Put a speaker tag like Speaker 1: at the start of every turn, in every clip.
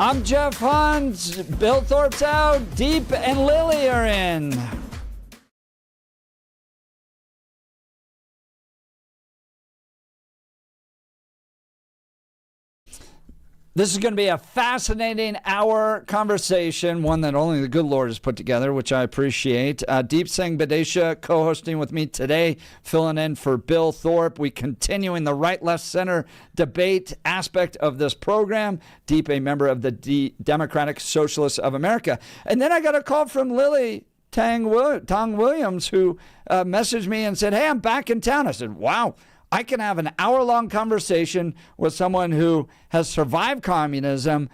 Speaker 1: I'm Jeff Hans. Bill Thorpe's out. Deep and Lily are in. This is going to be a fascinating hour conversation, one that only the good Lord has put together, which I appreciate. Deep Singh Badesha co-hosting with me today, filling in for Bill Thorpe. We continuing the right, left, center debate aspect of this program. Deep, a member of the Democratic Socialists of America. And then I got a call from Lily Tong Williams, who messaged me and said, hey, I'm back in town. I said, wow. I can have an hour-long conversation with someone who has survived communism,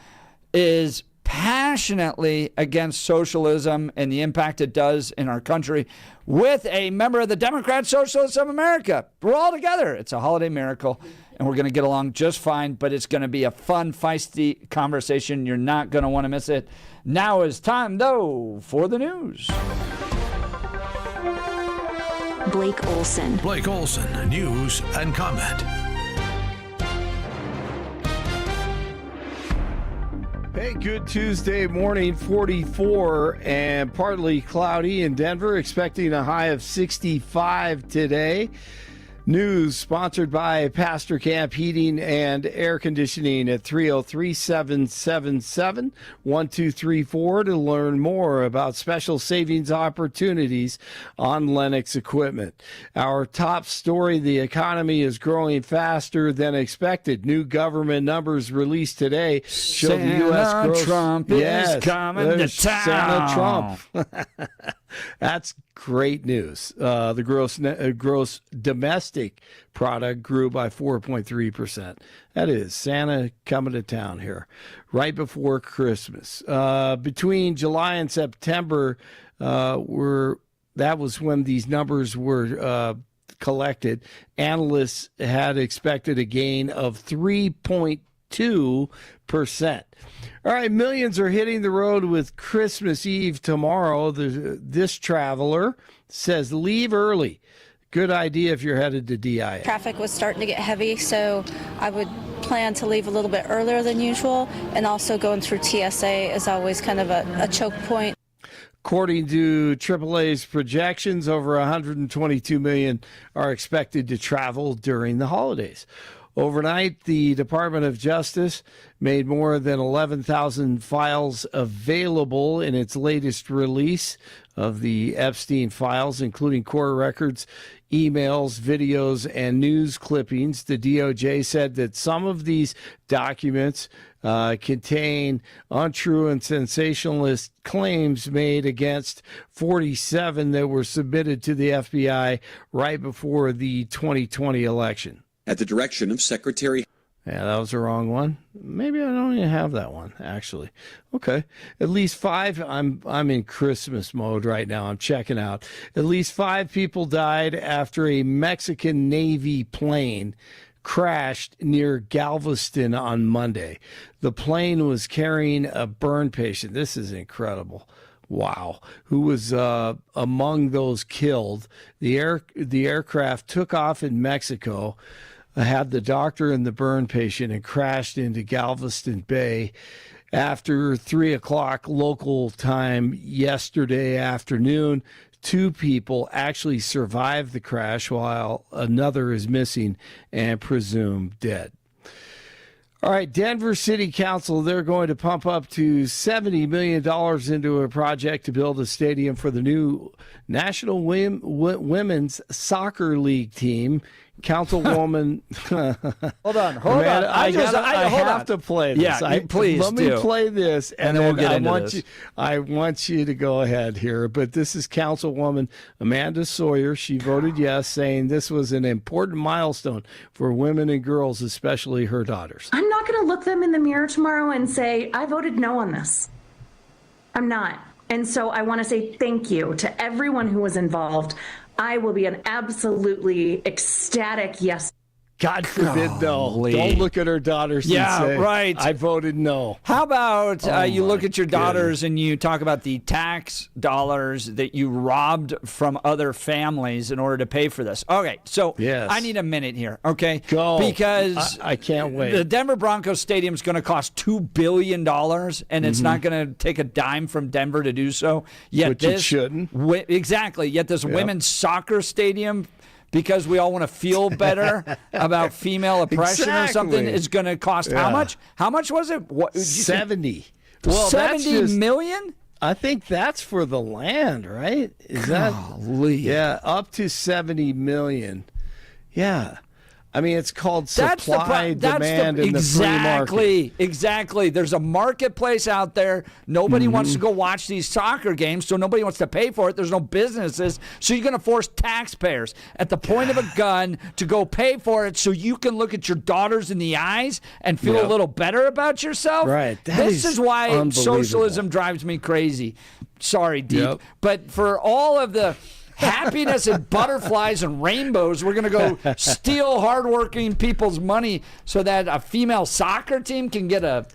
Speaker 1: is passionately against socialism and the impact it does in our country, with a member of the Democratic Socialists of America. We're all together. It's a holiday miracle, and we're going to get along just fine, but it's going to be a fun, feisty conversation. You're not going to want to miss it. Now is time, though, for the news.
Speaker 2: Blake Olson.
Speaker 3: Blake Olson, news and comment.
Speaker 4: Hey, good Tuesday morning, 44 and partly cloudy in Denver, expecting a high of 65 today. News sponsored by Pastor Camp Heating and Air Conditioning at 303-777-1234 to learn more about special savings opportunities on Lennox equipment. Our top story, the economy is growing faster than expected. New government numbers released today show
Speaker 1: Santa
Speaker 4: the U.S. growth.
Speaker 1: Trump is coming to town.
Speaker 4: Santa Trump. That's great news. The gross domestic product grew by 4.3%. That is Santa coming to town here right before Christmas. Between July and September, that was when these numbers were collected. Analysts had expected a gain of 3.2%. All right, millions are hitting the road with Christmas Eve tomorrow. This traveler says leave early. Good idea if you're headed to DIA.
Speaker 5: Traffic was starting to get heavy, so I would plan to leave a little bit earlier than usual, and also going through TSA is always kind of a choke point.
Speaker 4: According to AAA's projections, over 122 million are expected to travel during the holidays. Overnight, the Department of Justice made more than 11,000 files available in its latest release of the Epstein files, including court records, emails, videos, and news clippings. The DOJ said that some of these documents contain untrue and sensationalist claims made against 47 that were submitted to the FBI right before the 2020 election.
Speaker 6: At the direction of Secretary.
Speaker 4: Yeah, that was the wrong one. Maybe I don't even have that one, actually. Okay. At least 5, I'm in Christmas mode right now. I'm checking out. At least 5 people died after a Mexican Navy plane crashed near Galveston on Monday. The plane was carrying a burn patient. This is incredible. Wow. Who was among those killed. The aircraft took off in Mexico, had the doctor and the burn patient, and crashed into Galveston Bay after 3 o'clock local time yesterday afternoon. 2 people actually survived the crash while another is missing and presumed dead. All right, Denver City Council, they're going to pump up to $70 million into a project to build a stadium for the new National Women's Soccer League team. Councilwoman,
Speaker 1: hold on. I
Speaker 4: have to play this.
Speaker 1: Yeah, please
Speaker 4: let
Speaker 1: do.
Speaker 4: me play this,
Speaker 1: and then we'll get into this.
Speaker 4: I want you to go ahead here, but this is Councilwoman Amanda Sawyer. She voted yes, saying this was an important milestone for women and girls, especially her daughters.
Speaker 7: I'm not going to look them in the mirror tomorrow and say, I voted no on this. I'm not. And so I want to say thank you to everyone who was involved. I will be an absolutely ecstatic yes.
Speaker 4: God forbid, no.
Speaker 1: Golly.
Speaker 4: Don't look at her daughters
Speaker 1: Yeah,
Speaker 4: and say,
Speaker 1: right.
Speaker 4: I voted no.
Speaker 1: How about you
Speaker 4: my
Speaker 1: look at your daughters
Speaker 4: goodness.
Speaker 1: and you talk about the tax dollars that you robbed from other families in order to pay for this? Okay, so
Speaker 4: Yes.
Speaker 1: I need a minute here, okay?
Speaker 4: Go.
Speaker 1: Because
Speaker 4: I can't wait.
Speaker 1: the Denver Broncos Stadium is going to cost $2 billion, and it's not going to take a dime from Denver to do so. Yet
Speaker 4: Which it
Speaker 1: this,
Speaker 4: shouldn't.
Speaker 1: Exactly. Yet this women's soccer stadium, because we all want to feel better about female oppression or something,
Speaker 4: Exactly.
Speaker 1: is going to cost how
Speaker 4: Yeah.
Speaker 1: much? How much was it? What, did you say
Speaker 4: 70. Well, that's
Speaker 1: 70
Speaker 4: just,
Speaker 1: million?
Speaker 4: I think that's for the land, right? Is that?
Speaker 1: Golly.
Speaker 4: Yeah, up to 70 million. Yeah. I mean, it's called supply, demand, in the free market.
Speaker 1: Exactly. There's a marketplace out there. Nobody wants to go watch these soccer games, so nobody wants to pay for it. There's no businesses, so you're going to force taxpayers at the point of a gun to go pay for it so you can look at your daughters in the eyes and feel a little better about yourself.
Speaker 4: Right. That
Speaker 1: This is why
Speaker 4: unbelievable.
Speaker 1: socialism drives me crazy. Sorry, Deep.
Speaker 4: Yep.
Speaker 1: But for all of the happiness and butterflies and rainbows, we're going to go steal hardworking people's money so that a female soccer team can get a...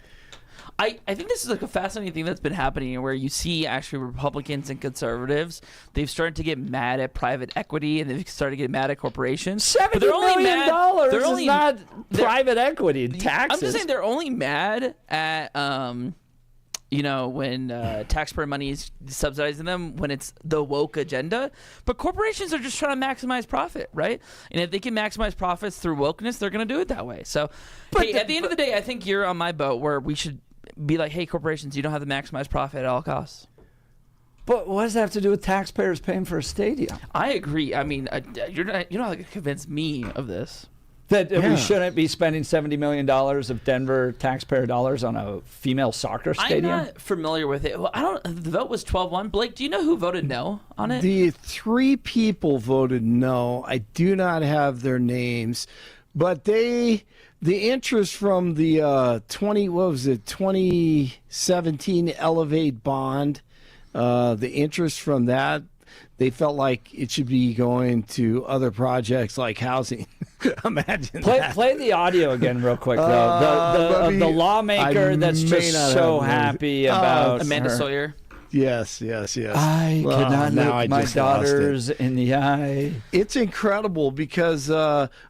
Speaker 8: I think this is like a fascinating thing that's been happening where you see actually Republicans and conservatives, they've started to get mad at private equity and they've started to get mad at corporations.
Speaker 1: $70 million is not private equity taxes.
Speaker 8: I'm just saying they're only mad at when taxpayer money is subsidizing them when it's the woke agenda. But corporations are just trying to maximize profit, right? And if they can maximize profits through wokeness, they're going to do it that way. So, at the end of the day, I think you're on my boat where we should be like, hey, corporations, you don't have to maximize profit at all costs.
Speaker 1: But what does that have to do with taxpayers paying for a stadium?
Speaker 8: I agree. I mean, you're not going to convince me of this.
Speaker 1: That we shouldn't be spending $70 million of Denver taxpayer dollars on a female soccer stadium?
Speaker 8: I'm not familiar with it. Well, the vote was 12-1. Blake, do you know who voted no on it?
Speaker 4: The 3 people voted no. I do not have their names, but the interest from the 2017 Elevate bond, the interest from that, they felt like it should be going to other projects like housing. Imagine that.
Speaker 1: Play the audio again real quick, though. The lawmaker
Speaker 4: I
Speaker 1: that's
Speaker 4: may
Speaker 1: just
Speaker 4: not
Speaker 1: so
Speaker 4: have
Speaker 1: happy about
Speaker 8: Amanda
Speaker 1: her.
Speaker 8: Sawyer.
Speaker 4: Yes.
Speaker 1: I
Speaker 4: Well,
Speaker 1: could not
Speaker 4: now
Speaker 1: look
Speaker 4: I
Speaker 1: my
Speaker 4: just lost it.
Speaker 1: daughters in the eye.
Speaker 4: It's incredible because,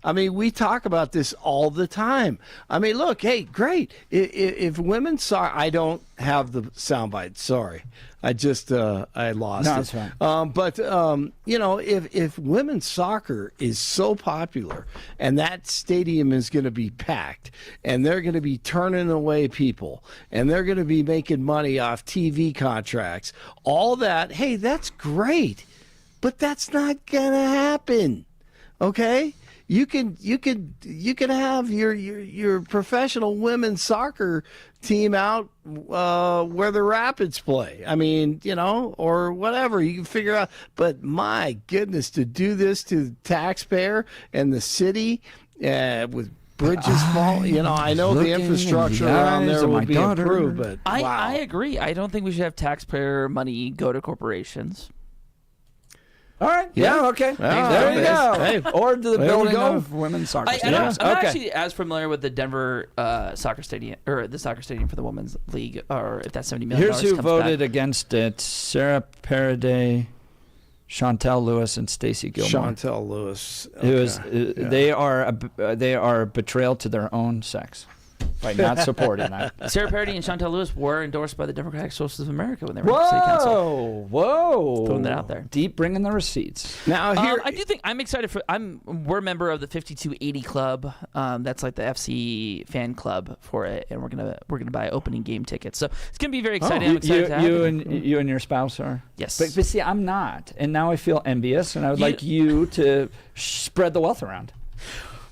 Speaker 4: we talk about this all the time. I mean, look, hey, great. If women saw, I don't have the soundbite. Sorry. I just, I lost
Speaker 1: No,
Speaker 4: it.
Speaker 1: it's fine.
Speaker 4: But if women's soccer is so popular and that stadium is going to be packed and they're going to be turning away people and they're going to be making money off TV contracts, all that, hey, that's great. But that's not going to happen. Okay? You can have your professional women's soccer team out where the Rapids play. I mean, or whatever. You can figure out. But my goodness, to do this to the taxpayer and the city with bridges falling. I know the infrastructure around there will be improved, but wow.
Speaker 8: I agree. I don't think we should have taxpayer money go to corporations.
Speaker 1: All right. Yeah. Okay.
Speaker 4: Well,
Speaker 1: there you go.
Speaker 4: hey,
Speaker 1: or to the
Speaker 4: there we
Speaker 1: building
Speaker 4: go.
Speaker 1: of women's soccer.
Speaker 8: I'm
Speaker 1: stadiums.
Speaker 8: not
Speaker 1: Okay.
Speaker 8: actually as familiar with the Denver soccer stadium or the soccer stadium for the women's league, or if that $70 million
Speaker 1: Here's who
Speaker 8: comes
Speaker 1: voted
Speaker 8: back.
Speaker 1: against it: Sarah Paraday, Chantel Lewis, and Stacey Gilmore.
Speaker 4: Chantel Lewis.
Speaker 1: It was
Speaker 4: Okay. Yeah.
Speaker 1: they are betrayal to their own sex by not supporting that.
Speaker 8: Sarah Parody and Chantel Lewis were endorsed by the Democratic Socialists of America when they were in city council.
Speaker 1: Whoa!
Speaker 8: Throwing that out there.
Speaker 1: Deep bringing the receipts.
Speaker 4: Now here,
Speaker 8: I do think I'm excited for. We're a member of the 5280 Club. That's like the FC fan club for it, and we're gonna buy opening game tickets. So it's gonna be very exciting. I'm excited to have it.
Speaker 1: You and your spouse are.
Speaker 8: Yes.
Speaker 1: But see, I'm not, and now I feel envious, and I would like you to spread the wealth around.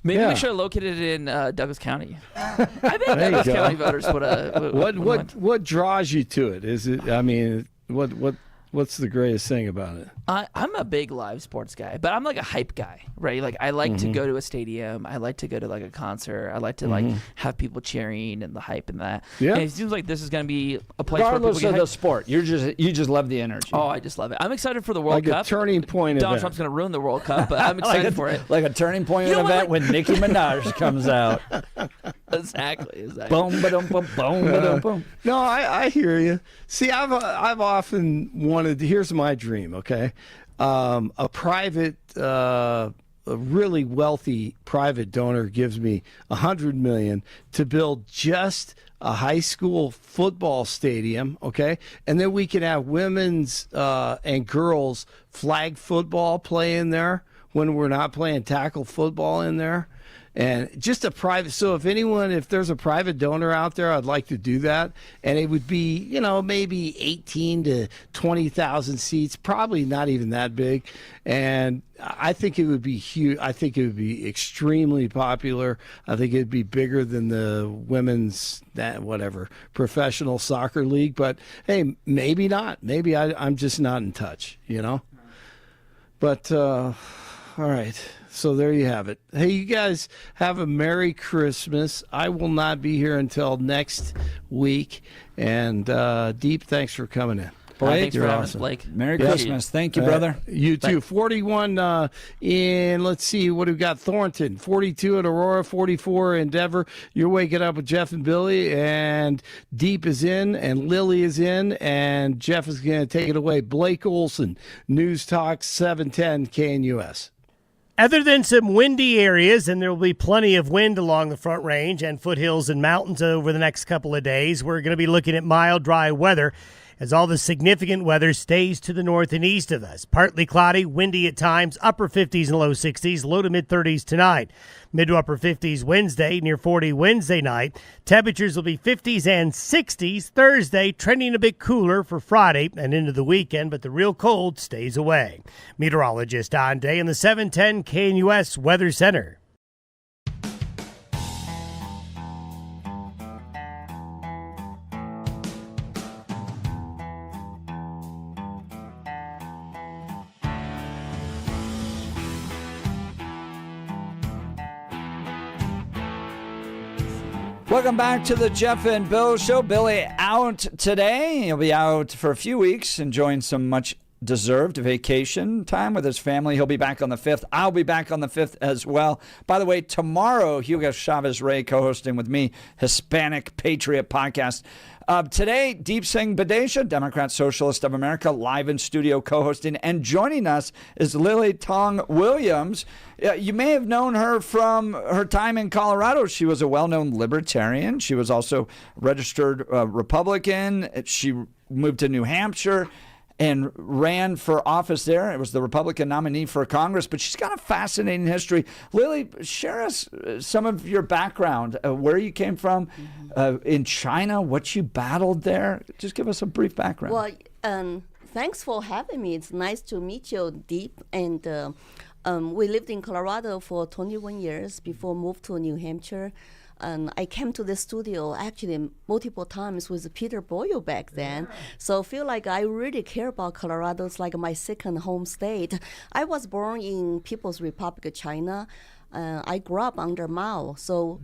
Speaker 8: Maybe
Speaker 4: Yeah.
Speaker 8: we should have located it in Douglas County. I bet
Speaker 4: There you
Speaker 8: Douglas
Speaker 4: go.
Speaker 8: County voters would.
Speaker 4: what draws you to it? Is it? I mean, what What's the greatest thing about it?
Speaker 8: I'm a big live sports guy, but I'm like a hype guy, right? Like I like to go to a stadium. I like to go to like a concert. I like to like have people cheering and the hype and that.
Speaker 4: Yeah.
Speaker 8: And it seems like this is going to be a place where
Speaker 1: Regardless
Speaker 8: people
Speaker 1: of
Speaker 8: get
Speaker 1: the
Speaker 8: hyped.
Speaker 1: sport, you just love the energy.
Speaker 8: Oh, I just love it. I'm excited for the World
Speaker 4: Like
Speaker 8: Cup.
Speaker 4: a turning point
Speaker 8: Donald
Speaker 4: event.
Speaker 8: Trump's going to ruin the World Cup, but I'm excited for it.
Speaker 1: Like a turning point
Speaker 8: You know
Speaker 1: event
Speaker 8: what,
Speaker 1: when Nicki Minaj comes out.
Speaker 8: Exactly.
Speaker 1: Boom, ba-dum, boom, boom, ba-dum, boom.
Speaker 4: No, I hear you. See, I've often wanted. Here's my dream. Okay, a private, a really wealthy private donor gives me $100 million to build just a high school football stadium. Okay, and then we can have women's and girls flag football play in there when we're not playing tackle football in there. And just a private, so if there's a private donor out there, I'd like to do that. And it would be, maybe 18 to 20,000 seats, probably not even that big. And I think it would be huge. I think it would be extremely popular. I think it'd be bigger than the women's, professional soccer league. But hey, maybe not. Maybe I'm just not in touch, But, all right. So there you have it. Hey, you guys have a Merry Christmas. I will not be here until next week. And Deep, thanks for coming in.
Speaker 1: Blake,
Speaker 8: thanks
Speaker 4: you're
Speaker 8: for having
Speaker 4: awesome.
Speaker 8: us, Blake.
Speaker 1: Merry
Speaker 8: Appreciate
Speaker 1: Christmas.
Speaker 8: it.
Speaker 1: Thank you, brother.
Speaker 4: You too. 41 in, let's see, what do we got? Thornton. 42 at Aurora, 44 in Denver. You're waking up with Jeff and Billy, and Deep is in, and Lily is in, and Jeff is going to take it away. Blake Olson, News Talk 710 KNUS.
Speaker 9: Other than some windy areas, and there will be plenty of wind along the Front Range and foothills and mountains over the next couple of days, we're going to be looking at mild, dry weather as all the significant weather stays to the north and east of us. Partly cloudy, windy at times, upper 50s and low 60s, low to mid 30s tonight. Mid to upper 50s Wednesday, near 40 Wednesday night. Temperatures will be 50s and 60s Thursday, trending a bit cooler for Friday and into the weekend, but the real cold stays away. Meteorologist Don Day in the 710 KNUS Weather Center.
Speaker 1: Welcome back to the Jeff and Bill Show. Billy out today. He'll be out for a few weeks, enjoying some much-deserved vacation time with his family. He'll be back on the 5th. I'll be back on the 5th as well. By the way, tomorrow, Hugo Chavez-Ray co-hosting with me, Hispanic Patriot Podcast. Today, Deep Singh Badesha, Democrat Socialist of America, live in studio co-hosting. And joining us is Lily Tong Williams. You may have known her from her time in Colorado. She was a well-known libertarian. She was also registered Republican. She moved to New Hampshire and ran for office there. It was the Republican nominee for Congress, but she's got a fascinating history. Lily, share us some of your background, where you came from in China, what you battled there. Just give us a brief background.
Speaker 10: Well, thanks for having me. It's nice to meet you, Deep. And we lived in Colorado for 21 years before moved to New Hampshire. And I came to the studio actually multiple times with Peter Boyle back then. So I feel like I really care about Colorado. It's like my second home state. I was born in People's Republic of China. I grew up under Mao. So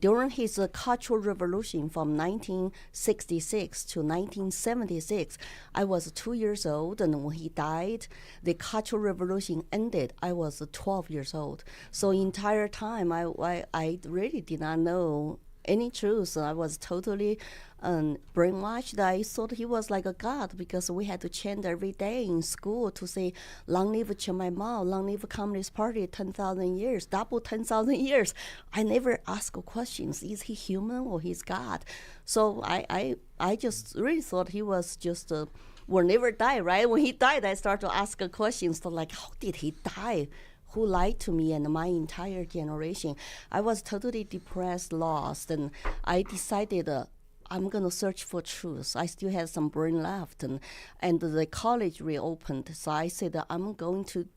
Speaker 10: during his Cultural Revolution from 1966 to 1976, I was 2 years old. And when he died, the Cultural Revolution ended. I was 12 years old. So entire time, I really did not know any truth. I was totally brainwashed. I thought he was like a god because we had to chant every day in school to say, long live Chiang Mao, long live Communist Party, 10,000 years, double 10,000 years. I never asked questions. Is he human or he's God? So I just really thought he was just will never die, right? When he died, I started to ask questions. So like, how did he die? Who lied to me and my entire generation? I was totally depressed, lost, and I decided I'm going to search for truth. I still had some brain left, and the college reopened. So I said that I'm going to.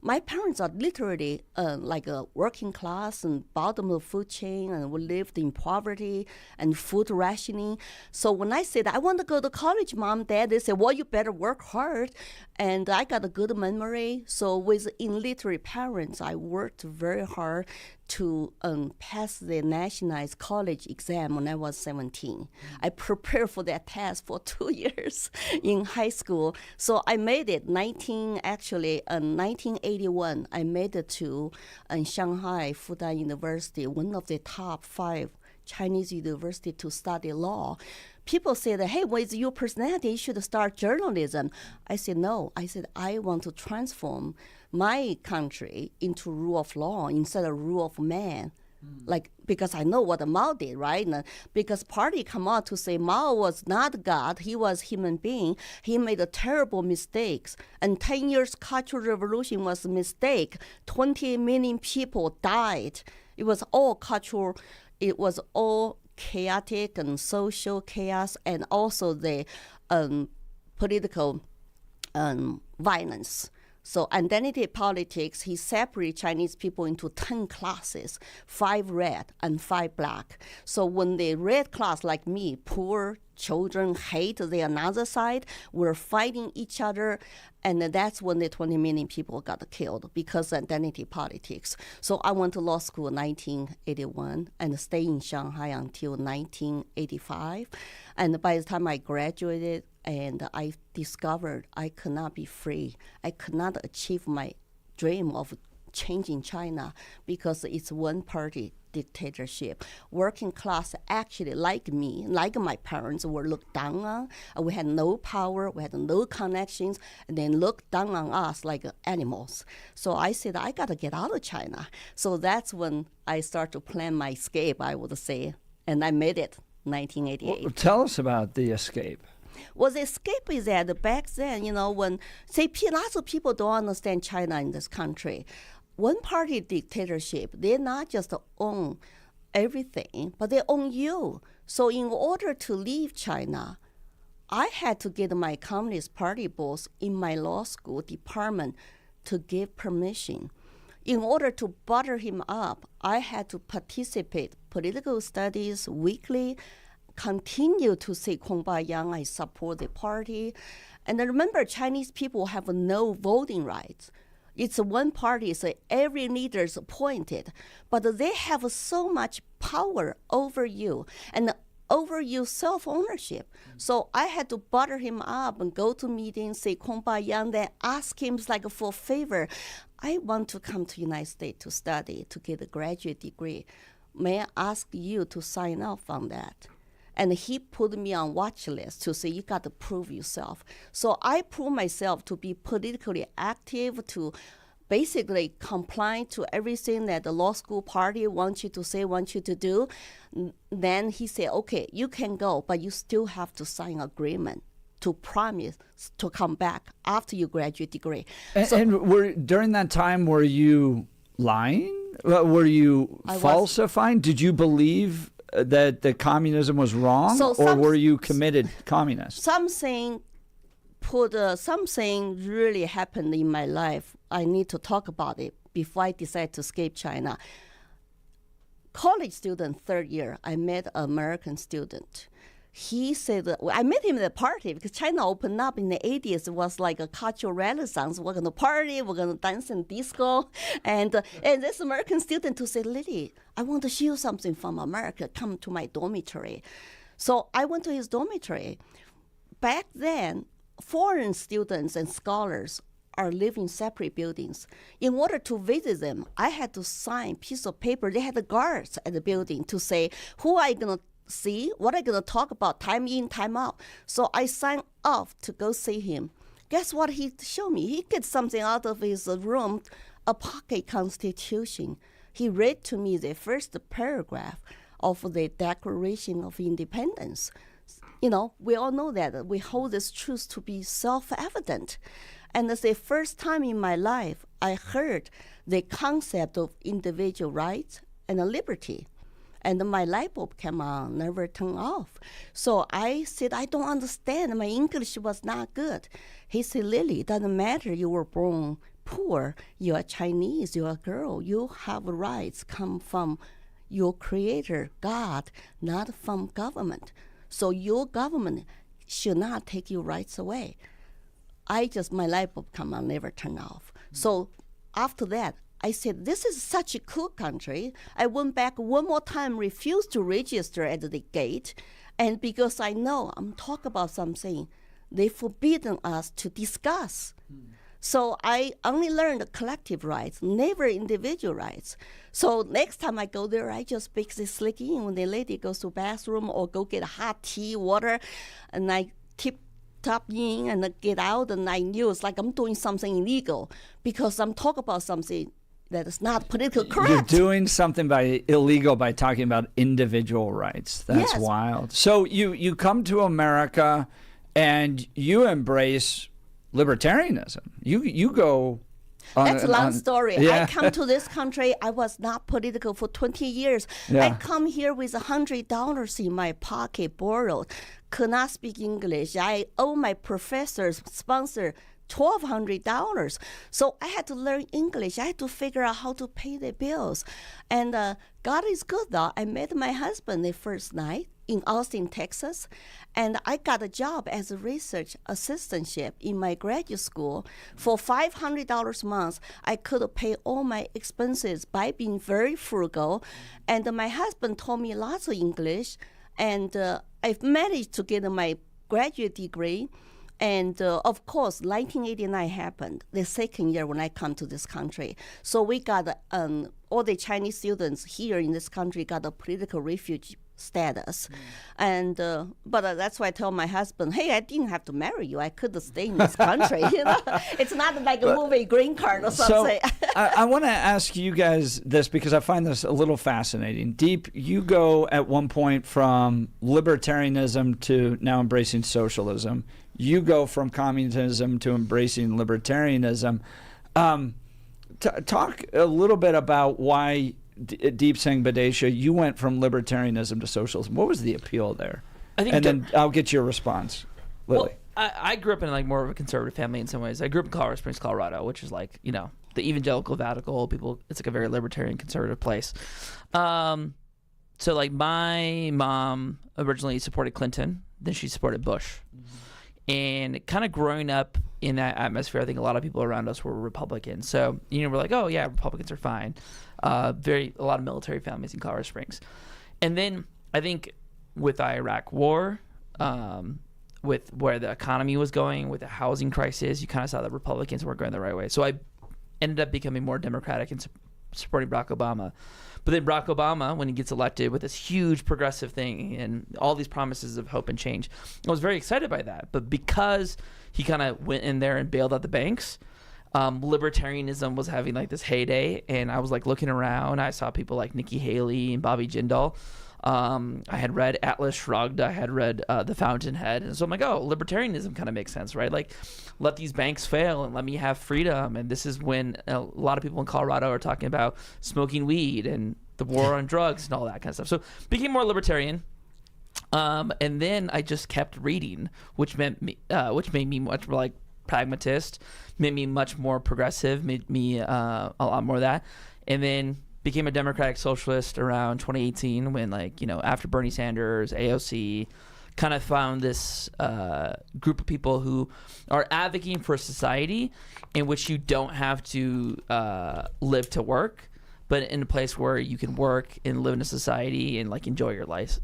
Speaker 10: My parents are literally like a working class and bottom of the food chain, and we lived in poverty and food rationing. So when I said I want to go to college, Mom, Dad, they said, well, you better work hard. And I got a good memory. So with illiterate parents, I worked very hard to pass the nationalized college exam when I was 17. I prepared for that test for 2 years in high school. So I made it 1981. I made it to Shanghai Fudan University, one of the top 5 Chinese university to study law. People say that, hey, with your personality, you should start journalism. I said, no. I said, I want to transform my country into rule of law instead of rule of man. Like, because I know what Mao did, right? And because party come out to say Mao was not God, he was human being. He made a terrible mistakes. And 10 years Cultural Revolution was a mistake. 20 million people died. It was all cultural. It was all chaotic and social chaos, and also the political violence. So identity politics, he separated Chinese people into 10 classes, 5 red and 5 black. So when the red class, like me, poor children hate the another side, were fighting each other, and that's when the 20 million people got killed because of identity politics. So I went to law school in 1981 and stayed in Shanghai until 1985. And by the time I graduated, and I discovered I could not be free. I could not achieve my dream of changing China because it's one-party dictatorship. Working class actually, like me, like my parents, were looked down on. We had no power, we had no connections, and then looked down on us like animals. So I said, I got to get out of China. So that's when I started to plan my escape, I would say, and I made it 1988.
Speaker 1: Well, tell us about the escape.
Speaker 10: Well, the escape is that back then, when, say, lots of people don't understand China in this country. One-party dictatorship, they not just own everything, but they own you. So in order to leave China, I had to get my Communist Party boss in my law school department to give permission. In order to butter him up, I had to participate political studies weekly, continue to say Kumbaya, I support the party. And remember, Chinese people have no voting rights. It's one party, so every leader is appointed. But they have so much power over you and over your self-ownership. So I had to butter him up and go to meetings, say Kumbaya, then ask him like for a favor. I want to come to the United States to study, to get a graduate degree. May I ask you to sign off on that? And he put me on watch list to say, you got to prove yourself. So I proved myself to be politically active, to basically comply to everything that the law school party wants you to say, wants you to do. Then he said, okay, you can go, but you still have to sign agreement to promise to come back after your graduate degree.
Speaker 1: And during that time, were you lying? Were you falsifying? Did you believe that the communism was wrong, or were you committed communist?
Speaker 10: Something really happened in my life. I need to talk about it before I decide to escape China. College student, 3rd year, I met an American student. He said, I met him at a party because China opened up in the 80s. It was like a cultural renaissance. We're going to party, we're going to dance in disco. And this American student who said, Lily, I want to show you something from America. Come to my dormitory. So I went to his dormitory. Back then, foreign students and scholars are living in separate buildings. In order to visit them, I had to sign a piece of paper. They had the guards at the building to say, who are you going to see, what I'm going to talk about, time in, time out. So I signed off to go see him. Guess what he showed me? He gets something out of his room, a pocket constitution. He read to me the first paragraph of the Declaration of Independence. We all know that we hold this truth to be self-evident. And it's the first time in my life I heard the concept of individual rights and liberty. And my light bulb came on, never turned off. So I said, I don't understand. My English was not good. He said, Lily, it doesn't matter. You were born poor. You are Chinese. You are a girl. You have rights come from your creator, God, not from government. So your government should not take your rights away. My light bulb come on, never turn off. So after that, I said, this is such a cool country. I went back one more time, refused to register at the gate. And because I know I'm talking about something, they forbidden us to discuss. So I only learned collective rights, never individual rights. So next time I go there, I just basically slick in when the lady goes to bathroom or go get hot tea, water, and I tap in and get out, and I knew it's like I'm doing something illegal because I'm talking about something that is not politically correct.
Speaker 1: You're doing something illegal by talking about individual rights. That's wild. So you come to America and you embrace libertarianism. You go on,
Speaker 10: that's a long story.
Speaker 1: Yeah.
Speaker 10: I come to this country. I was not political for 20 years.
Speaker 1: Yeah.
Speaker 10: I come here with $100 in my pocket, borrowed. Could not speak English. I owe my professors, sponsor, $1,200. So I had to learn English. I had to figure out how to pay the bills. And God is good, though. I met my husband the first night in Austin, Texas. And I got a job as a research assistantship in my graduate school. For $500 a month, I could pay all my expenses by being very frugal. And my husband taught me lots of English. And I've managed to get my graduate degree. And of course, 1989 happened, the second year when I come to this country. So we got all the Chinese students here in this country got a political refugee status. And but that's why I tell my husband, hey, I didn't have to marry you. I could stay in this country. It's not like a movie green card or something.
Speaker 1: So I want to ask you guys this because I find this a little fascinating. Deep, you go at one point from libertarianism to now embracing socialism. You go from communism to embracing libertarianism. Talk a little bit about why, Deep Singh Badesha, you went from libertarianism to socialism. What was the appeal there? Then I'll get your response, Lily.
Speaker 8: Well, I grew up in like more of a conservative family in some ways. I grew up in Colorado Springs, Colorado, which is like, the evangelical Vatican people. It's like a very libertarian conservative place. So like my mom originally supported Clinton, then she supported Bush. And kind of growing up in that atmosphere, I think a lot of people around us were Republicans. So, we're like, oh, yeah, Republicans are fine. A lot of military families in Colorado Springs. And then I think with the Iraq war, with where the economy was going, with the housing crisis, you kind of saw that Republicans weren't going the right way. So I ended up becoming more Democratic and supporting Barack Obama. But then Barack Obama, when he gets elected with this huge progressive thing and all these promises of hope and change, I was very excited by that. But because he kind of went in there and bailed out the banks, libertarianism was having like this heyday. And I was like looking around. I saw people like Nikki Haley and Bobby Jindal. I had read Atlas Shrugged. I had read The Fountainhead. And so I'm like, oh, libertarianism kind of makes sense, right? Like, let these banks fail and let me have freedom. And this is when a lot of people in Colorado are talking about smoking weed and the war on drugs and all that kind of stuff. So became more libertarian. And then I just kept reading, which made me much more like pragmatist, made me much more progressive, made me a lot more of that. And then became a Democratic Socialist around 2018 when, after Bernie Sanders, AOC, kind of found this group of people who are advocating for a society in which you don't have to live to work, but in a place where you can work and live in a society and enjoy your life.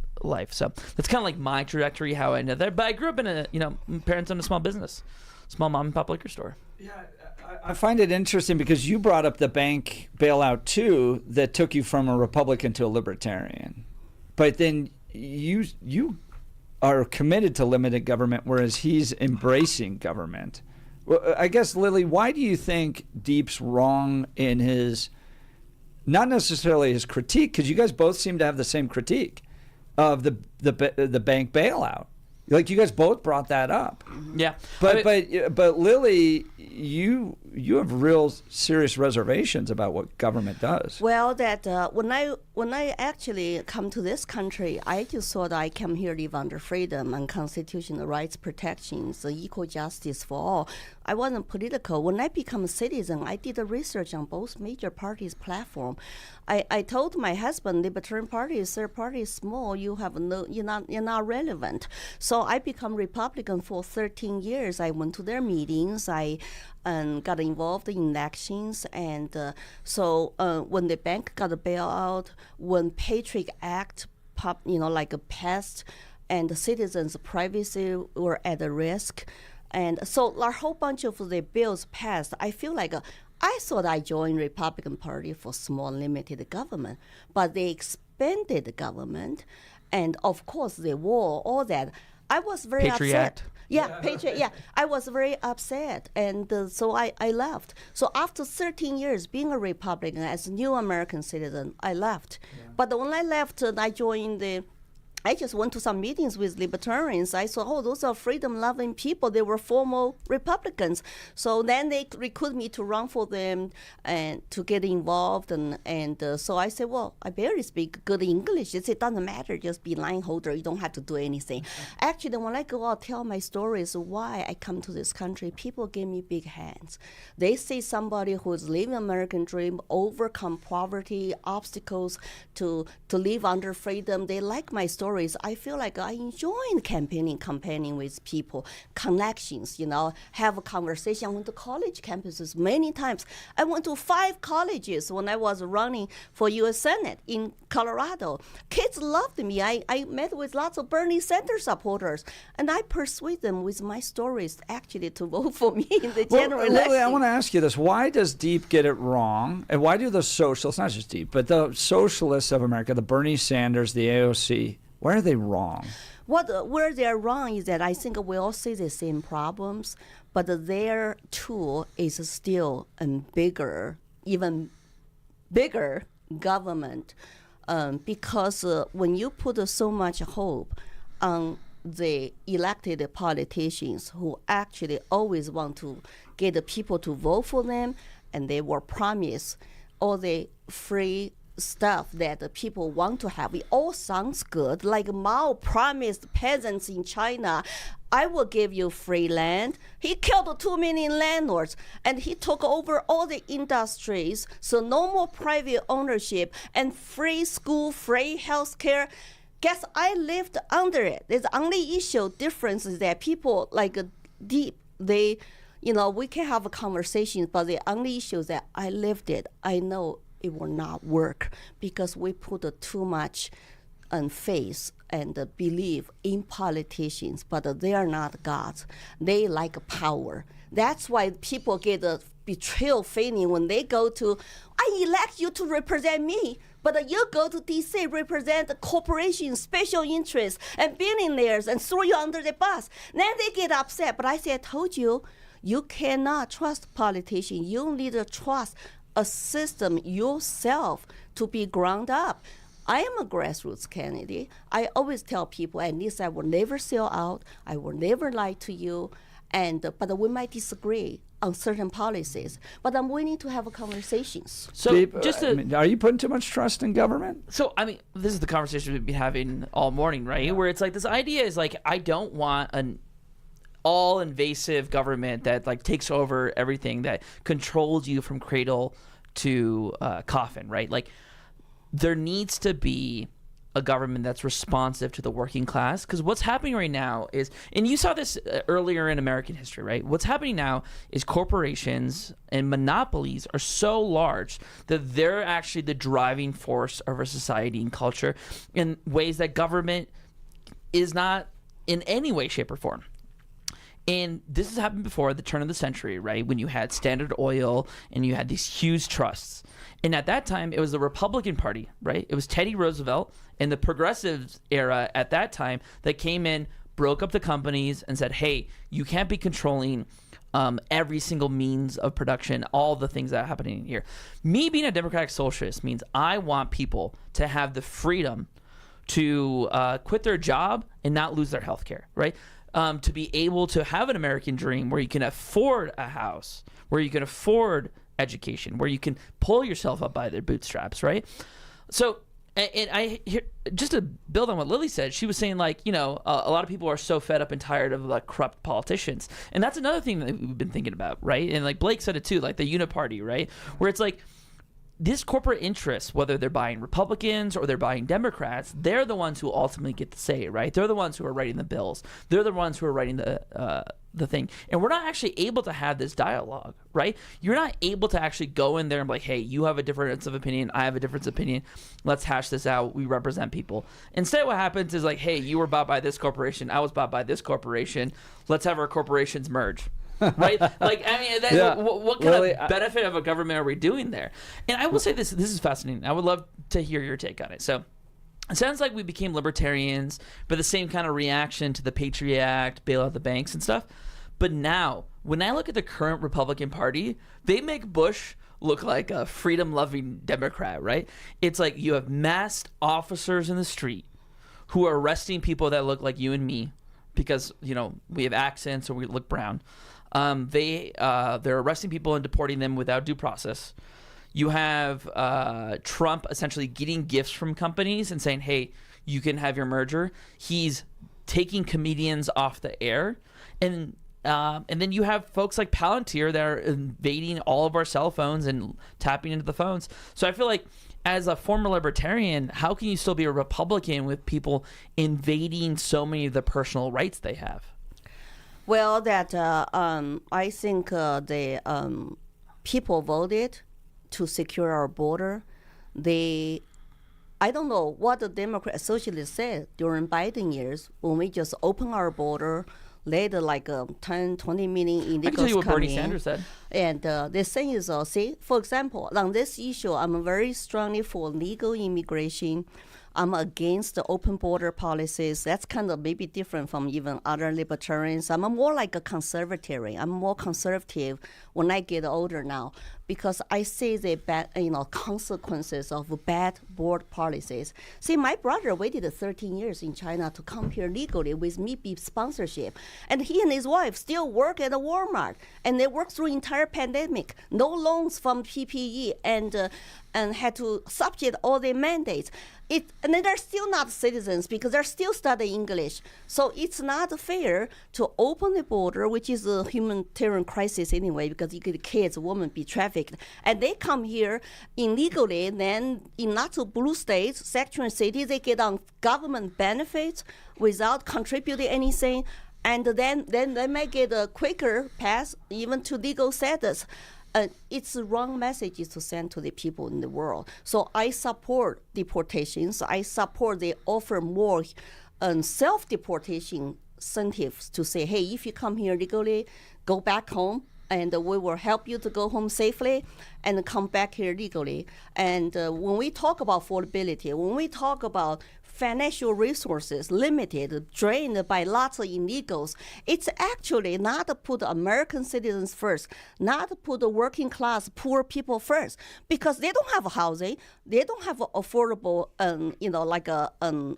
Speaker 8: So that's kind of like my trajectory, how I ended there. But I grew up in parents owned a small business, small mom and pop liquor store.
Speaker 1: Yeah, I find it interesting because you brought up the bank bailout too, that took you from a Republican to a libertarian. But then you are committed to limited government, whereas he's embracing government. Well, I guess, Lily, why do you think Deep's wrong in his, not necessarily his critique, because you guys both seem to have the same critique of the bank bailout? Like, you guys both brought that up.
Speaker 8: Yeah.
Speaker 1: But Lily, you have real serious reservations about what government does.
Speaker 10: Well, that when I actually come to this country, I just thought I came here live under freedom and constitutional rights protections, equal justice for all. I wasn't political. When I become a citizen, I did the research on both major parties' platform. I told my husband, Libertarian Party is third party is small. You're not relevant. So I become Republican for 13 years. I went to their meetings. I got involved in elections, and so when the bank got a bailout, when Patriot Act passed, and the citizens' privacy were at risk, and so a whole bunch of the bills passed. I feel like I thought I joined Republican Party for small limited government, but they expanded the government, and of course the war, all that. I was very
Speaker 8: Patriot
Speaker 10: upset.
Speaker 8: Act.
Speaker 10: Yeah, Patriot. Yeah, I was very upset, and so I left. So after 13 years being a Republican as a new American citizen, I left. Yeah. But when I left, I joined I just went to some meetings with libertarians. I saw, those are freedom-loving people. They were former Republicans. So then they recruited me to run for them and to get involved. And so I said, well, I barely speak good English. They said, it doesn't matter. Just be line holder. You don't have to do anything. Actually, when I go out, tell my stories why I come to this country, people give me big hands. They see somebody who's living American dream, overcome poverty, obstacles to live under freedom. They like my story. I feel like I enjoy campaigning with people, connections, have a conversation. I went to college campuses many times. I went to 5 colleges when I was running for U.S. Senate in Colorado. Kids loved me. I met with lots of Bernie Sanders supporters, and I persuade them with my stories actually to vote for me in the general election.
Speaker 1: Lily, I want to ask you this. Why does Deep get it wrong? And why do the socialists, not just Deep, but the socialists of America, the Bernie Sanders, the AOC, why are they wrong?
Speaker 10: Where they're wrong is that I think we all see the same problems, but their tool is still a even bigger government, because when you put so much hope on the elected politicians who actually always want to get the people to vote for them, and they were promised all the free stuff that the people want to have. It all sounds good. Like Mao promised peasants in China, I will give you free land. He killed 2 million landlords, and he took over all the industries, so no more private ownership, and free school, free health care. Guess I lived under it. The only difference is that people like Deep, they, we can have a conversation, but the only issue is that I lived it. I know it will not work because we put too much faith and belief in politicians, but they are not gods. They like power. That's why people get a betrayal feeling when they go to, I elect you to represent me, but you go to D.C., represent the corporations, special interests, and billionaires, and throw you under the bus. Then they get upset. But I said, I told you, you cannot trust politicians. You need to trust a system yourself to be ground up. I am a grassroots candidate. I always tell people, at least I will never sell out. I will never lie to you. But we might disagree on certain policies. But I'm willing to have conversations.
Speaker 8: So,
Speaker 1: are you putting too much trust in government?
Speaker 8: So, this is the conversation we've been having all morning, right? Yeah. Where it's like this idea is like, I don't want an all-invasive government that takes over everything, that controls you from cradle to coffin, right? Like, there needs to be a government that's responsive to the working class, because what's happening right now is, and you saw this earlier in American history, right? What's happening now is corporations and monopolies are so large that they're actually the driving force of our society and culture in ways that government is not in any way, shape, or form. And this has happened before at the turn of the century, right? When you had Standard Oil and you had these huge trusts. And at that time, it was the Republican Party, right? It was Teddy Roosevelt and the progressives era at that time that came in, broke up the companies and said, hey, you can't be controlling every single means of production, all the things that are happening here. Me being a democratic socialist means I want people to have the freedom to quit their job and not lose their health care, right? To be able to have an American dream where you can afford a house, where you can afford education, where you can pull yourself up by their bootstraps, right? So, and I hear, just to build on what Lily said, she was saying, like, you know, a lot of people are so fed up and tired of like corrupt politicians, and that's another thing that we've been thinking about, right? And like Blake said it too, like the uniparty, right? Where it's like this corporate interests, whether they're buying Republicans or they're buying Democrats, they're the ones who ultimately get to say it, right? They're the ones who are writing the bills. They're the ones who are writing the thing. And we're not actually able to have this dialogue, right? You're not able to actually go in there and be like, hey, you have a difference of opinion, I have a difference of opinion. Let's hash this out. We represent people. Instead, what happens is like, hey, you were bought by this corporation, I was bought by this corporation. Let's have our corporations merge. Right? Like, I mean, what kind of benefit of a government are we doing there? And I will say this is fascinating. I would love to hear your take on it. So it sounds like we became libertarians, but the same kind of reaction to the Patriot Act, bail out the banks and stuff. But now, when I look at the current Republican Party, they make Bush look like a freedom-loving Democrat, right? It's like you have masked officers in the street who are arresting people that look like you and me because, you know, we have accents or we look brown. They're arresting people and deporting them without due process. You have Trump essentially getting gifts from companies and saying, hey, you can have your merger. He's taking comedians off the air. And then you have folks like Palantir that are invading all of our cell phones and tapping into the phones. So I feel like as a former libertarian, how can you still be a Republican with people invading so many of the personal rights they have?
Speaker 10: Well, I think the people voted to secure our border. I don't know what the Democrat socialists said during Biden years when we just open our border, let like 10, 20 million illegals come in. I can tell you what Bernie Sanders said. And the thing is, see, for example, on this issue, I'm very strongly for legal immigration. I'm against the open border policies. That's kind of maybe different from even other libertarians. I'm more like a conservative. I'm more conservative when I get older now because I see the bad, consequences of bad border policies. See, my brother waited 13 years in China to come here legally with MIPI sponsorship, and he and his wife still work at a Walmart, and they worked through entire pandemic, no loans from PPE, and had to subject all the mandates. And then they're still not citizens because they're still studying English. So it's not fair to open the border, which is a humanitarian crisis anyway, because you get kids, women be trafficked. And they come here illegally, then in lots of blue states, sanctuary cities, they get on government benefits without contributing anything. And then they may get a quicker pass even to legal status. It's the wrong messages to send to the people in the world. So I support deportations. I support they offer more self-deportation incentives to say, hey, if you come here legally, go back home, and we will help you to go home safely and come back here legally. And when we talk about affordability, when we talk about financial resources limited, drained by lots of illegals, it's actually not to put American citizens first, not to put the working class, poor people first, because they don't have housing, they don't have affordable,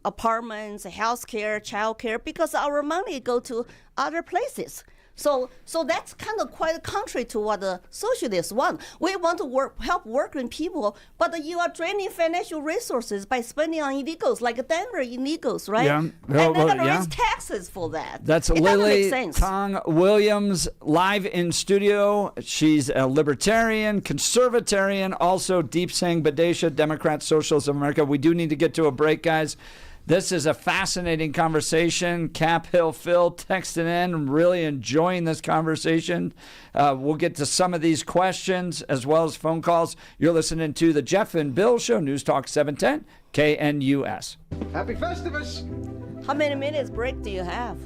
Speaker 10: apartments, healthcare, childcare, because our money go to other places. So that's kind of quite contrary to what the socialists want. We want to help working people, but you are draining financial resources by spending on illegals, like Denver illegals, right? Yeah. And they're going to raise taxes for that.
Speaker 1: That's Lily Tong Williams live in studio. She's a libertarian, conservatarian, also Deep Saying Badesha, Democrat Socialists of America. We do need to get to a break, guys. This is a fascinating conversation. Cap Hill Phil texting in. I'm really enjoying this conversation. We'll get to some of these questions as well as phone calls. You're listening to the Jeff and Bill Show, News Talk 710 KNUS.
Speaker 11: Happy Festivus!
Speaker 10: How many minutes break do you have?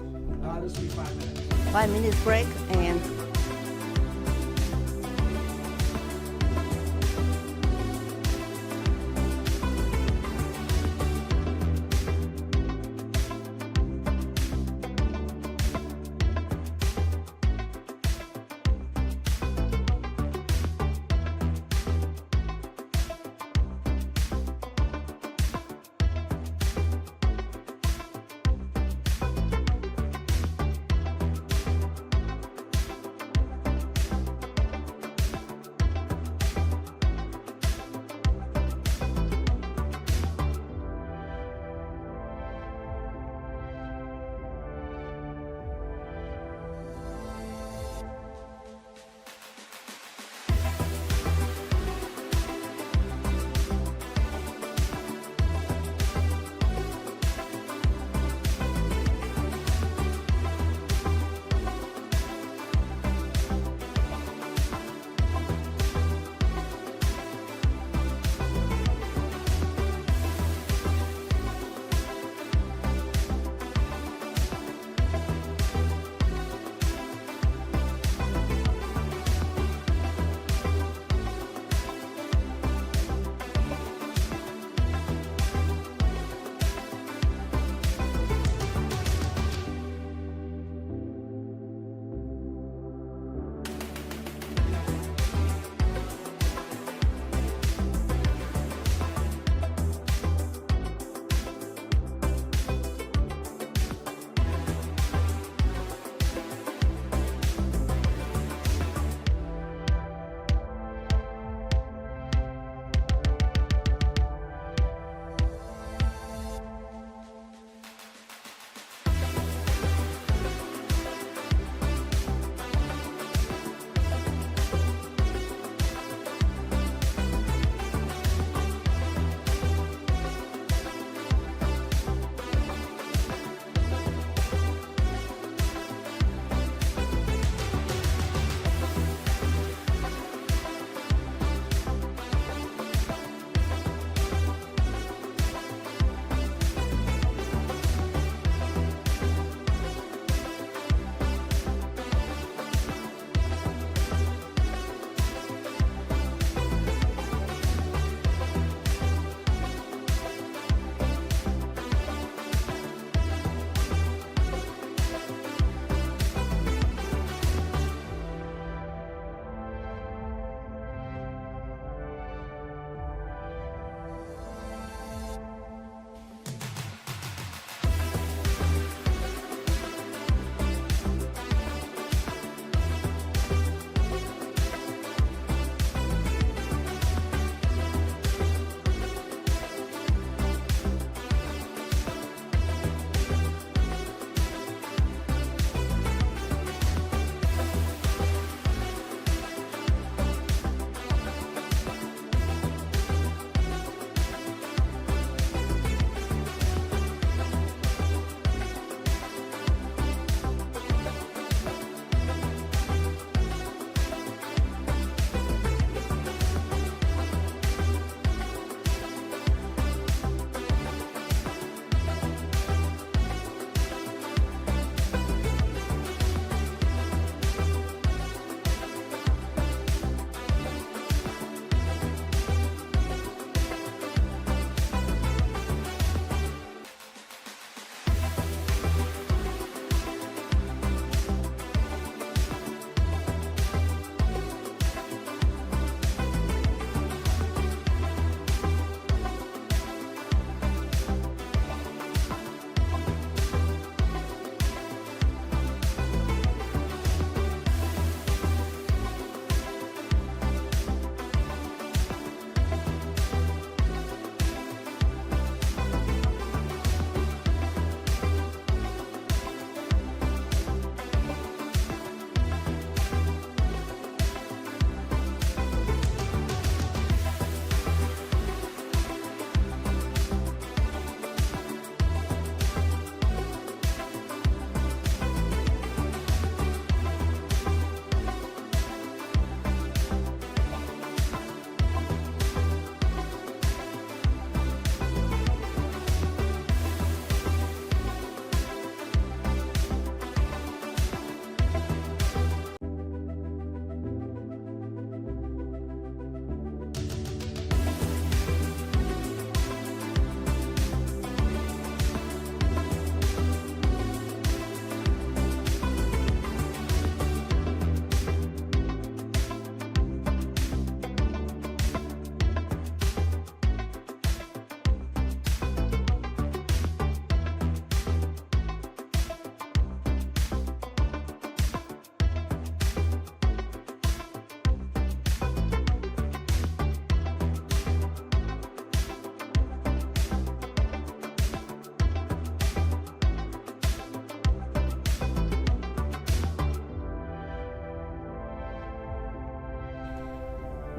Speaker 1: This will be 5 minutes.
Speaker 10: 5 minutes break, and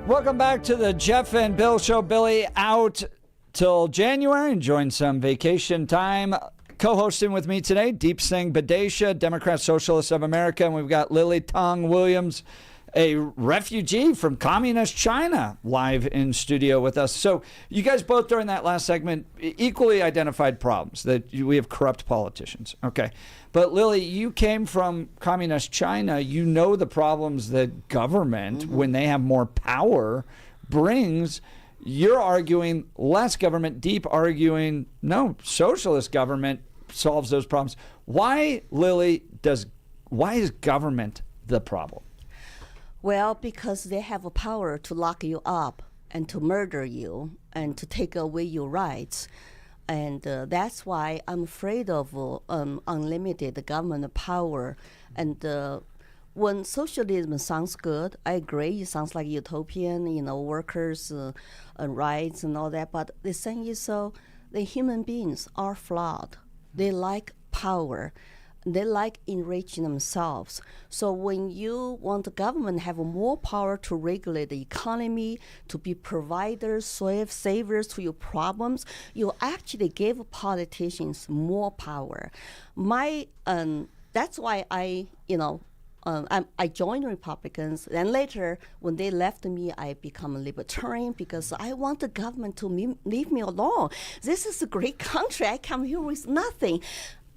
Speaker 1: Welcome back to the Jeff and Bill Show. Billy out till January, enjoying some vacation time. Co-hosting with me today, Deep Singh Badesha, Democrat Socialists of America, and we've got Lily Tong Williams, a refugee from communist China, live in studio with us. So you guys both during that last segment equally identified problems, that we have corrupt politicians. Okay. But Lily, you came from communist China. You know the problems that government, when they have more power, brings. You're arguing less government, Deep arguing, no, socialist government solves those problems. Why, Lily, why is government the problem?
Speaker 10: Well, because they have a power to lock you up and to murder you and to take away your rights. And that's why I'm afraid of unlimited government power. And when socialism sounds good, I agree, it sounds like utopian, workers' rights and all that. But the thing is, the human beings are flawed. They like power. They like enriching themselves. So when you want the government to have more power to regulate the economy, to be providers, savers to your problems, you actually give politicians more power. That's why I joined Republicans. And later, when they left me, I become a libertarian because I want the government to leave me alone. This is a great country. I come here with nothing.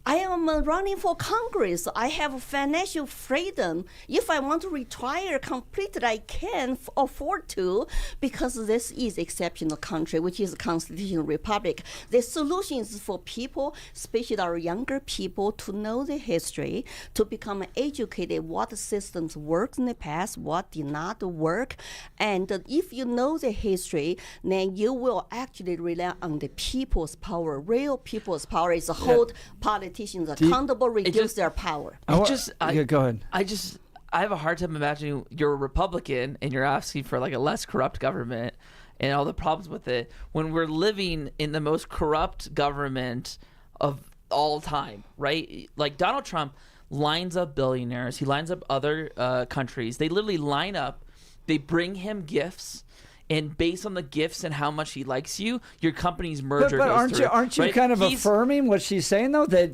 Speaker 10: I am running for Congress. I have financial freedom. If I want to retire completely, I can afford to, because this is exceptional country, which is a constitutional republic. The solution is for people, especially our younger people, to know the history, to become educated what systems worked in the past, what did not work. And if you know the history, then you will actually rely on the people's power. Real people's power is hold politicians accountable, reduce their power.
Speaker 1: Go ahead.
Speaker 8: I have a hard time imagining you're a Republican and you're asking for like a less corrupt government and all the problems with it when we're living in the most corrupt government of all time, right? Like Donald Trump lines up billionaires. He lines up other countries. They literally line up. They bring him gifts. And based on the gifts and how much he likes you, your company's merger
Speaker 1: but
Speaker 8: goes through.
Speaker 1: Aren't you
Speaker 8: right?
Speaker 1: kind of affirming what she's saying, though? That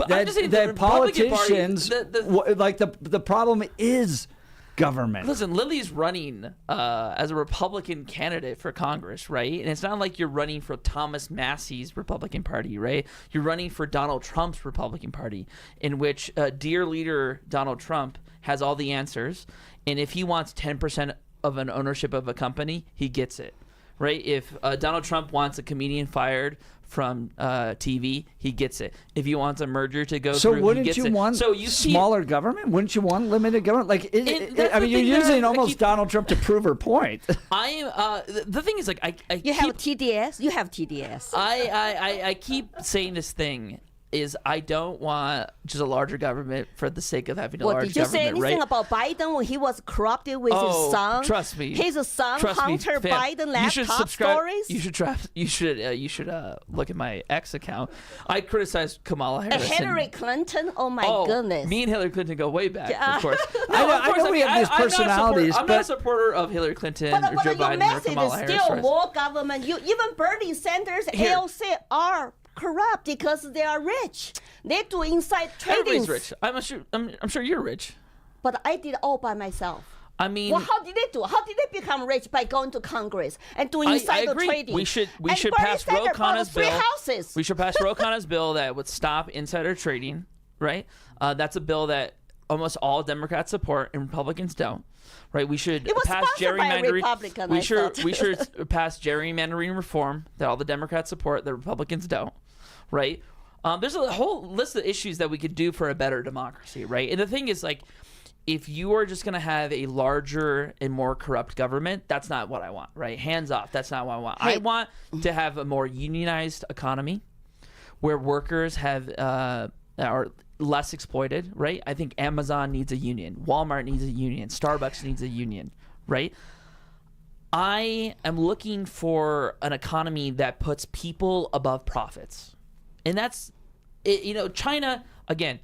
Speaker 1: politicians, the problem is government.
Speaker 8: Listen, Lily's running as a Republican candidate for Congress, right? And it's not like you're running for Thomas Massey's Republican Party, right? You're running for Donald Trump's Republican Party, in which dear leader Donald Trump has all the answers. And if he wants 10% of an ownership of a company, he gets it, right? If Donald Trump wants a comedian fired from TV, he gets it. If he wants a merger to go through, he gets it. So wouldn't you
Speaker 1: want smaller government? Wouldn't you want limited government? Like, you're using almost Donald Trump to prove her point.
Speaker 8: I am. The thing is, like,
Speaker 10: you have TDS. You have TDS.
Speaker 8: I keep saying this thing. Is I don't want just a larger government for the sake of having a large government, right?
Speaker 10: Did you say anything about Biden when he was corrupted with his son?
Speaker 8: Trust me.
Speaker 10: His son, Hunter Biden, left top stories?
Speaker 8: You should look at my X account. I criticized Kamala Harris.
Speaker 10: Hillary Clinton? Oh, my goodness.
Speaker 8: Me and Hillary Clinton go way back, of course.
Speaker 1: I know we have these personalities.
Speaker 8: I'm not a supporter of Hillary Clinton or Joe Biden or Kamala Harris.
Speaker 10: Still more government. Even Bernie Sanders, AOC are corrupt because they are rich. They do inside trading.
Speaker 8: Everybody's rich. I'm sure you're rich.
Speaker 10: But I did all by myself.
Speaker 8: I mean,
Speaker 10: well, how did they do? How did they become rich? By going to Congress and doing insider trading.
Speaker 8: We should pass Ro Khanna's bill. We should pass Ro Khanna's bill that would stop insider trading. Right. That's a bill that almost all Democrats support and Republicans don't. Right, we should pass gerrymandering. We should pass gerrymandering reform that all the Democrats support, the Republicans don't. Right, there's a whole list of issues that we could do for a better democracy. Right, and the thing is, like, if you are just going to have a larger and more corrupt government, that's not what I want. Right, hands off. That's not what I want. I want to have a more unionized economy where workers are less exploited, right? I think Amazon needs a union. Walmart needs a union. Starbucks needs a union, right? I am looking for an economy that puts people above profits. And that's, China, again,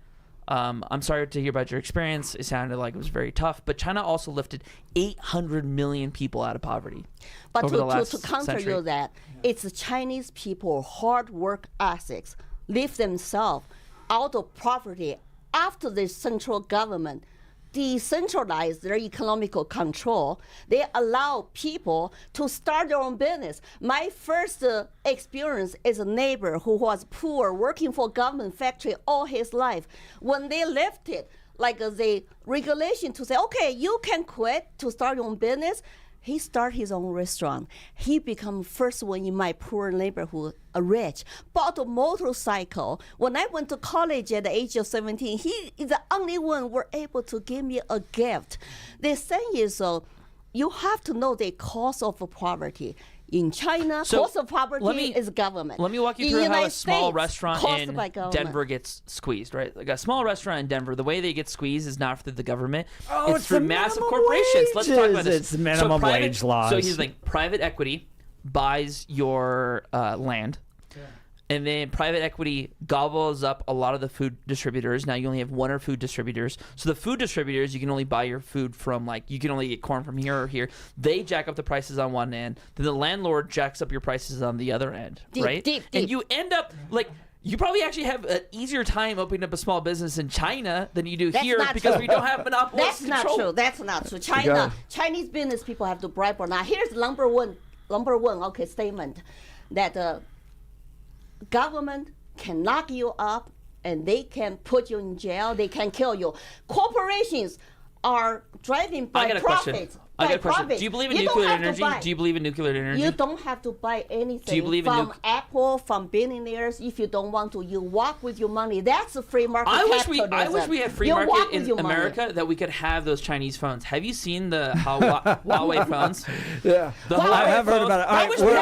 Speaker 8: I'm sorry to hear about your experience. It sounded like it was very tough. But China also lifted 800 million people out of poverty
Speaker 10: But
Speaker 8: over the last
Speaker 10: to counter
Speaker 8: century.
Speaker 10: you that, it's the Chinese people, hard work ethics, lift themselves out of poverty after the central government decentralize their economical control. They allow people to start their own business. My first experience is a neighbor who was poor, working for government factory all his life. When they lifted like the regulation to say, okay, you can quit to start your own business, he started his own restaurant. He became first one in my poor neighborhood, rich. Bought a motorcycle. When I went to college at the age of 17, he is the only one were able to give me a gift. The thing is, you have to know the cause of poverty. In China,
Speaker 8: So,
Speaker 10: cost of poverty is government.
Speaker 8: Let me walk you
Speaker 10: In
Speaker 8: through how a
Speaker 10: United
Speaker 8: small
Speaker 10: States,
Speaker 8: restaurant
Speaker 10: cost
Speaker 8: in
Speaker 10: by government.
Speaker 8: Denver gets squeezed, right? Like a small restaurant in Denver, the way they get squeezed is not through the government.
Speaker 1: Oh,
Speaker 8: it's through
Speaker 1: the
Speaker 8: massive
Speaker 1: minimum
Speaker 8: corporations. Let's talk about
Speaker 1: wages.
Speaker 8: this.
Speaker 1: It's minimum wage laws.
Speaker 8: So here's the thing. Private equity buys your land. And then private equity gobbles up a lot of the food distributors. Now you only have one or food distributors. So the food distributors, you can only buy your food from, like, you can only get corn from here or here. They jack up the prices on one end. Then the landlord jacks up your prices on the other end, right? And you end up, like, you probably actually have an easier time opening up a small business in China than you do
Speaker 10: That's
Speaker 8: here
Speaker 10: not
Speaker 8: because
Speaker 10: true.
Speaker 8: we don't have monopoly
Speaker 10: That's
Speaker 8: control.
Speaker 10: not true. That's not true.
Speaker 1: go.
Speaker 10: Chinese business people have to bribe or not. Here's number one, okay, statement that government can lock you up and they can put you in jail. They can kill you. Corporations are driving by
Speaker 8: I got a
Speaker 10: profits.
Speaker 8: question. I got a question. Do you believe in nuclear energy? Do you believe in nuclear energy?
Speaker 10: You don't have to buy anything
Speaker 8: Do you believe in
Speaker 10: from Apple, from billionaires. If you don't want to, you walk with your money. That's a free market
Speaker 8: I
Speaker 10: capitalism.
Speaker 8: wish we had free
Speaker 10: You
Speaker 8: market
Speaker 10: walk with
Speaker 8: in
Speaker 10: your money.
Speaker 8: America that we could have those Chinese phones. Have you seen the Huawei phones?
Speaker 1: Yeah,
Speaker 8: The
Speaker 1: I have heard
Speaker 8: phones?
Speaker 1: about it. All
Speaker 8: I
Speaker 1: right,
Speaker 8: wish
Speaker 1: we're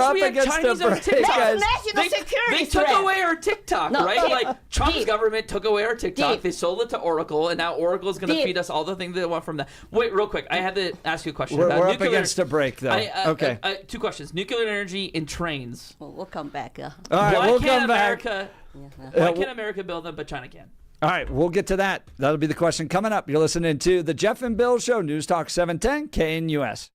Speaker 1: up
Speaker 8: we had
Speaker 1: against
Speaker 8: Chinese
Speaker 1: the
Speaker 8: on
Speaker 1: break,
Speaker 8: TikTok.
Speaker 1: guys.
Speaker 10: National security
Speaker 8: They took
Speaker 10: threat.
Speaker 8: away our TikTok,
Speaker 10: No,
Speaker 8: right?
Speaker 10: Deep,
Speaker 8: Like Trump's
Speaker 10: Deep.
Speaker 8: government took away our TikTok.
Speaker 10: Deep.
Speaker 8: They sold it to Oracle, and now Oracle is going to
Speaker 10: Deep.
Speaker 8: feed us all the things they want from that. Wait, real quick, I had to ask you a question.
Speaker 1: We're
Speaker 8: about
Speaker 1: up
Speaker 8: nuclear.
Speaker 1: against a break, though. Okay.
Speaker 8: Two questions: nuclear energy in trains.
Speaker 10: We'll come back.
Speaker 1: All right,
Speaker 8: Why
Speaker 1: we'll
Speaker 8: can't
Speaker 1: come back.
Speaker 8: America? Why can't America build them, but China can?
Speaker 1: All right, we'll get to that. That'll be the question coming up. You're listening to the Jeff and Bill Show, News Talk 710 KNUS.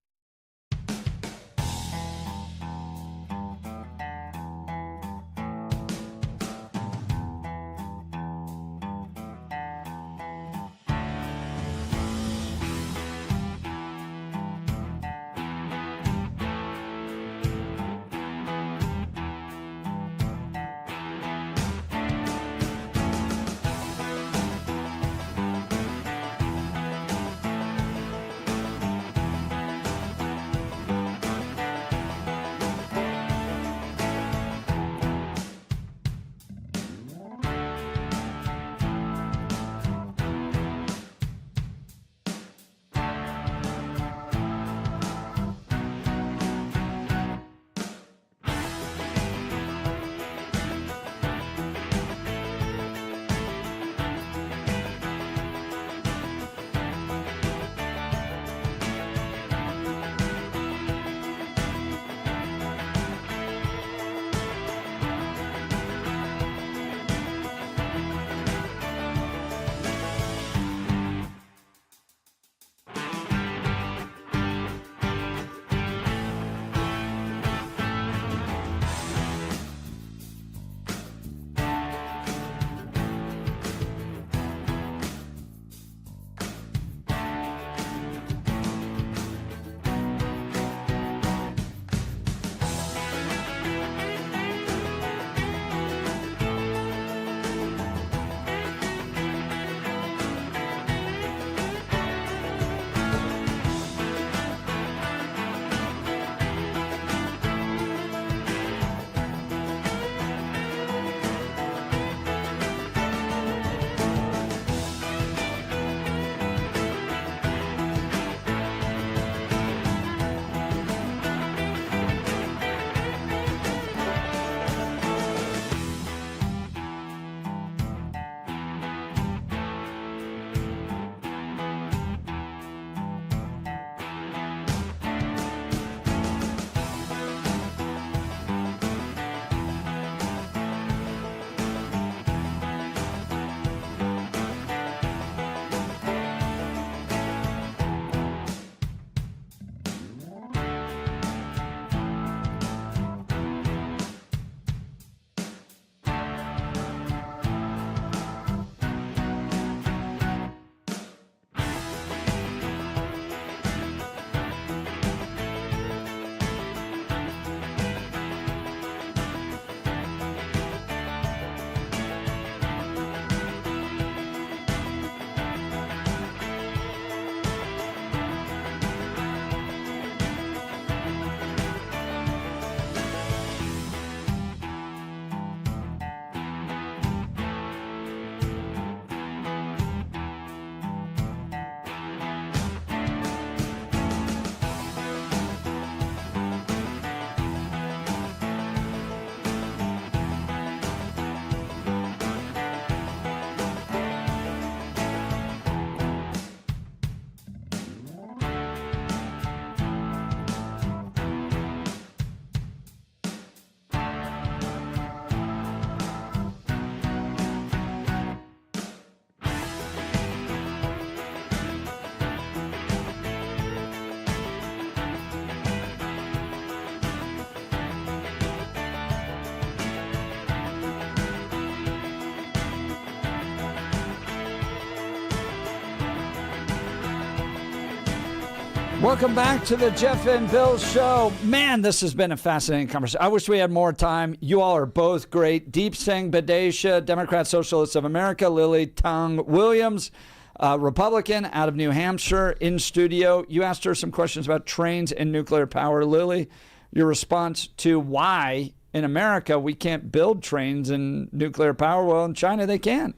Speaker 1: Welcome back to the Jeff and Bill Show. Man, this has been a fascinating conversation. I wish we had more time. You all are both great. Deep Singh Badesha, Democrat Socialists of America. Lily Tang Williams, Republican out of New Hampshire, in studio. You asked her some questions about trains and nuclear power. Lily, your response to why in America we can't build trains and nuclear power. Well, in China they can.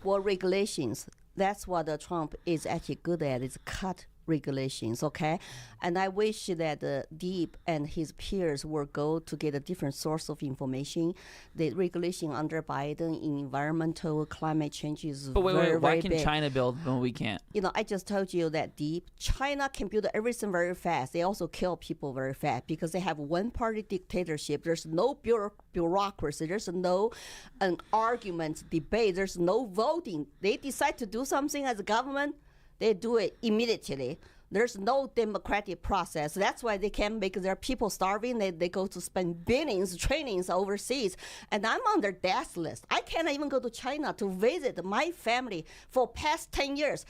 Speaker 10: Well, regulations. That's what Trump is actually good at, is cut regulations, okay? And I wish that Deep and his peers will go to get a different source of information. The regulation under Biden in environmental climate change is
Speaker 8: But wait,
Speaker 10: very,
Speaker 8: why
Speaker 10: very
Speaker 8: can
Speaker 10: big.
Speaker 8: China build when we can't?
Speaker 10: I just told you that Deep, China can build everything very fast. They also kill people very fast because they have one-party dictatorship. There's no bureaucracy. There's no an argument, debate. There's no voting. They decide to do something as a government, they do it immediately. There's no democratic process. That's why they can make their people starving. They go to spend billions trainings overseas. And I'm on their death list. I can't even go to China to visit my family for past 10 years.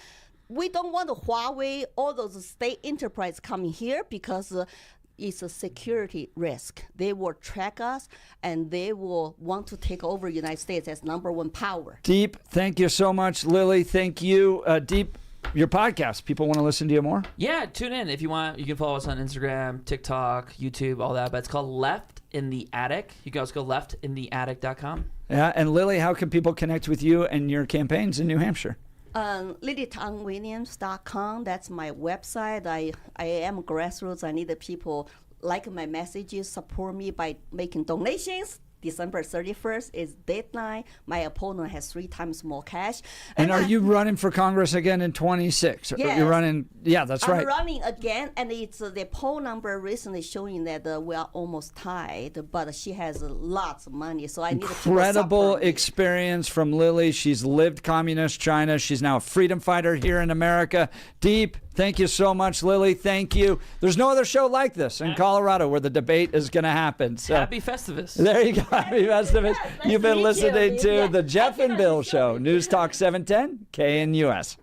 Speaker 10: We don't want Huawei, all those state enterprise coming here because it's a security risk. They will track us and they will want to take over the United States as number one power.
Speaker 1: Deep, thank you so much. Lily, thank you. Deep, your podcast, people want to listen to you more?
Speaker 8: Yeah, tune in if you want. You can follow us on Instagram, TikTok, YouTube, all that. But it's called Left in the Attic. You can also go leftintheattic.com.
Speaker 1: Yeah, and Lily, how can people connect with you and your campaigns in New Hampshire?
Speaker 10: LilyTangWilliams.com. That's my website. I am grassroots. I need the people like my messages, support me by making donations. December 31st is deadline. My opponent has 3 times more cash.
Speaker 1: And are you running for Congress again in 26?
Speaker 10: Yes.
Speaker 1: You're running, yeah, that's right.
Speaker 10: I'm running again, and it's the poll number recently showing that we are almost tied, but she has lots of money, so I need
Speaker 1: incredible experience from Lily. She's lived communist China. She's now a freedom fighter here in America. Deep, thank you so much, Lily. Thank you. There's no other show like this in Colorado where the debate is going to happen. So
Speaker 8: Happy Festivus.
Speaker 1: There you go. Happy Festivus. You've been listening to the Jeff and Bill Show, News Talk 710, KNUS.